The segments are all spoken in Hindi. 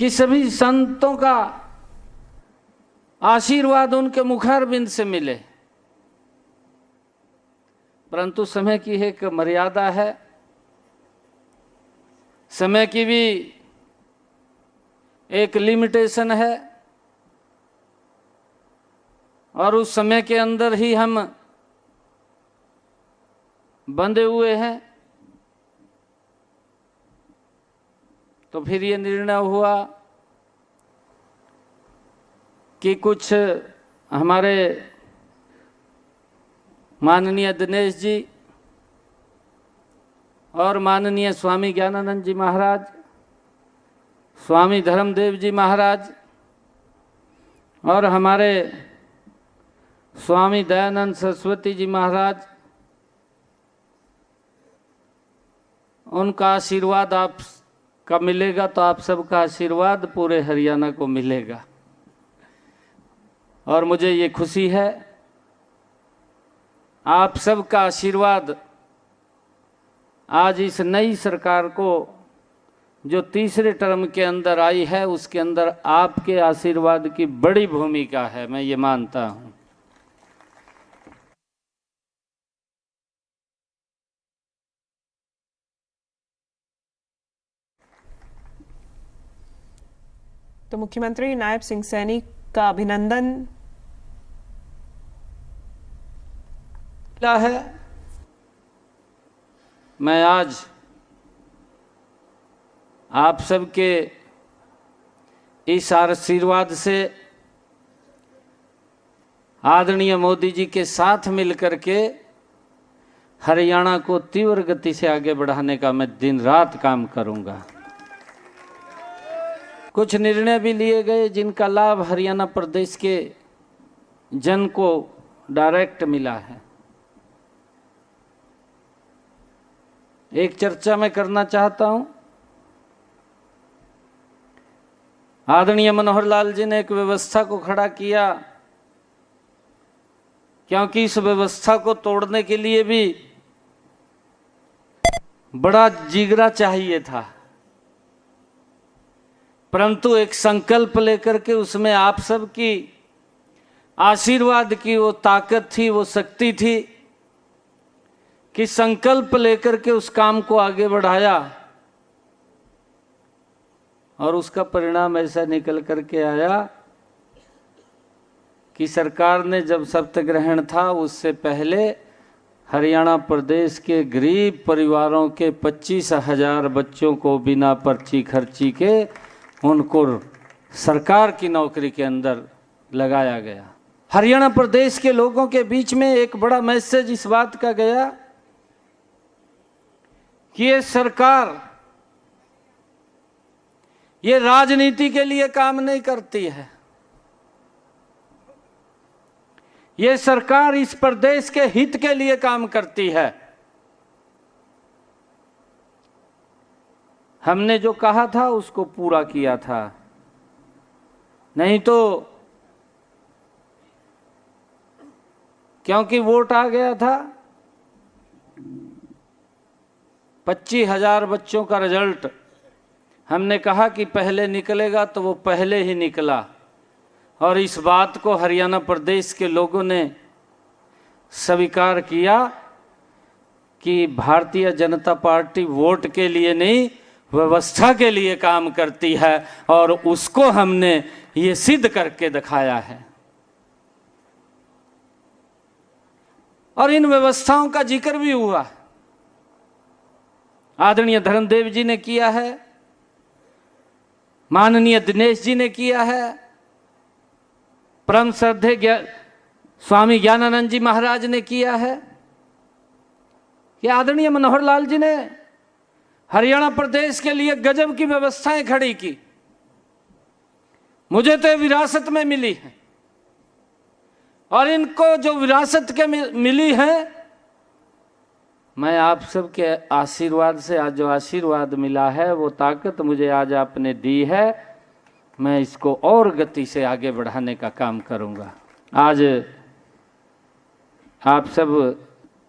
कि सभी संतों का आशीर्वाद उनके मुखारबिंद से मिले, परंतु समय की एक मर्यादा है, समय की भी एक लिमिटेशन है, और उस समय के अंदर ही हम बंधे हुए हैं। तो फिर ये निर्णय हुआ कि कुछ हमारे माननीय दिनेश जी और माननीय स्वामी ज्ञानानंद जी महाराज, स्वामी धर्मदेव जी महाराज और हमारे स्वामी दयानंद सरस्वती जी महाराज, उनका आशीर्वाद आप का मिलेगा तो आप सबका आशीर्वाद पूरे हरियाणा को मिलेगा। और मुझे ये खुशी है, आप सबका आशीर्वाद आज इस नई सरकार को जो तीसरे टर्म के अंदर आई है, उसके अंदर आपके आशीर्वाद की बड़ी भूमिका है, मैं ये मानता हूँ। तो मुख्यमंत्री नायब सिंह सैनी का अभिनंदन है। मैं आज आप सबके इस आशीर्वाद से आदरणीय मोदी जी के साथ मिलकर के हरियाणा को तीव्र गति से आगे बढ़ाने का मैं दिन रात काम करूंगा। कुछ निर्णय भी लिए गए जिनका लाभ हरियाणा प्रदेश के जन को डायरेक्ट मिला है। एक चर्चा मैं करना चाहता हूं। आदरणीय मनोहर लाल जी ने एक व्यवस्था को खड़ा किया, क्योंकि इस व्यवस्था को तोड़ने के लिए भी बड़ा जिगरा चाहिए था, परंतु एक संकल्प लेकर के उसमें आप सबकी आशीर्वाद की वो ताकत थी, वो शक्ति थी कि संकल्प लेकर के उस काम को आगे बढ़ाया, और उसका परिणाम ऐसा निकल करके आया कि सरकार ने जब सत्याग्रहण था उससे पहले हरियाणा प्रदेश के गरीब परिवारों के 25,000 बच्चों को बिना पर्ची खर्ची के उनको सरकार की नौकरी के अंदर लगाया गया। हरियाणा प्रदेश के लोगों के बीच में एक बड़ा मैसेज इस बात का गया कि ये सरकार ये राजनीति के लिए काम नहीं करती है, ये सरकार इस प्रदेश के हित के लिए काम करती है। हमने जो कहा था उसको पूरा किया था, नहीं तो क्योंकि वोट आ गया था, 25,000 बच्चों का रिजल्ट हमने कहा कि पहले निकलेगा, तो वो पहले ही निकला। और इस बात को हरियाणा प्रदेश के लोगों ने स्वीकार किया कि भारतीय जनता पार्टी वोट के लिए नहीं, व्यवस्था के लिए काम करती है, और उसको हमने ये सिद्ध करके दिखाया है। और इन व्यवस्थाओं का जिक्र भी हुआ, आदरणीय धर्मदेव जी ने किया है, माननीय दिनेश जी ने किया है, परम श्रद्धेय स्वामी ज्ञानानंद जी महाराज ने किया है, कि आदरणीय मनोहर लाल जी ने हरियाणा प्रदेश के लिए गजब की व्यवस्थाएं खड़ी की। मुझे तो विरासत में मिली है, और इनको जो विरासत के मिली है, मैं आप सबके आशीर्वाद से आज जो आशीर्वाद मिला है, वो ताकत मुझे आज आपने दी है, मैं इसको और गति से आगे बढ़ाने का काम करूंगा। आज आप सब,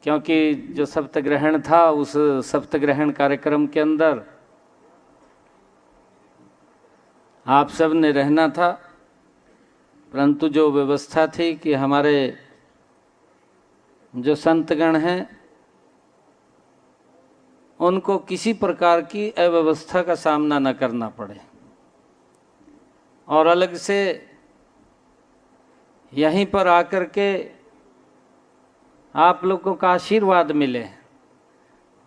क्योंकि जो सप्तग्रहण था, उस सप्तग्रहण कार्यक्रम के अंदर आप सब ने रहना था, परंतु जो व्यवस्था थी कि हमारे जो संतगण हैं उनको किसी प्रकार की अव्यवस्था का सामना न करना पड़े और अलग से यहीं पर आकर के आप लोगों का आशीर्वाद मिले।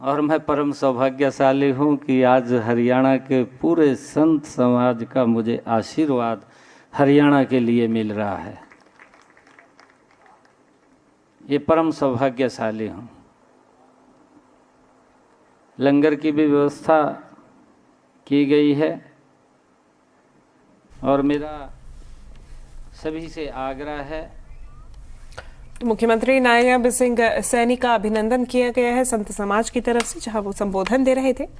और मैं परम सौभाग्यशाली हूँ कि आज हरियाणा के पूरे संत समाज का मुझे आशीर्वाद हरियाणा के लिए मिल रहा है। ये परम सौभाग्यशाली हूँ। लंगर की भी व्यवस्था की गई है और मेरा सभी से आग्रह है। तो मुख्यमंत्री नायब सिंह सैनी का अभिनंदन किया गया है संत समाज की तरफ से, जहां वो संबोधन दे रहे थे।